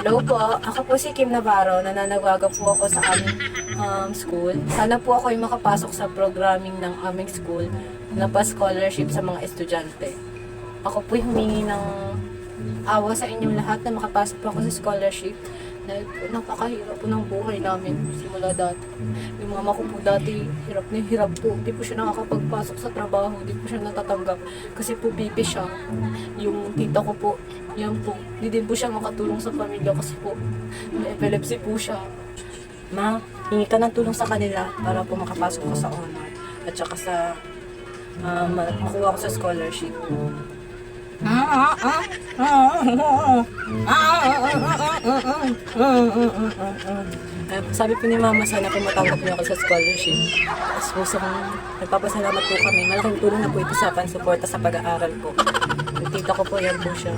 Hello po, ako po si Kim Navarro, nananawagan po ako sa aming school. Sana po ako yung makapasok sa programming ng aming school na pa-scholarship sa mga estudyante. Ako po yung humingi ng awa sa inyong lahat na makapasok po ako sa scholarship. Dahil po napakahirap po ng buhay namin simula dati. Yung mama ko po dati, hirap na hirap po. Hindi po siya nakakapagpasok sa trabaho, hindi po siya natatanggap. Kasi po pipi siya. Yung tita ko po, yan po. Hindi din po siya makatulong sa pamilya kasi po may epilepsy po siya. Ma, hingi ka ng tulong sa kanila para po makapasok ko sa honor. At saka sa makuha ko sa scholarship. Sabi po ni Mama, sana po matanggap niyo ako sa scholarship. Tapos po sa nagpapasalamat po kami. Malaking tulong na po ito sa pansuporta sa pag-aaral ko. Yung tita ko po, yan po siya.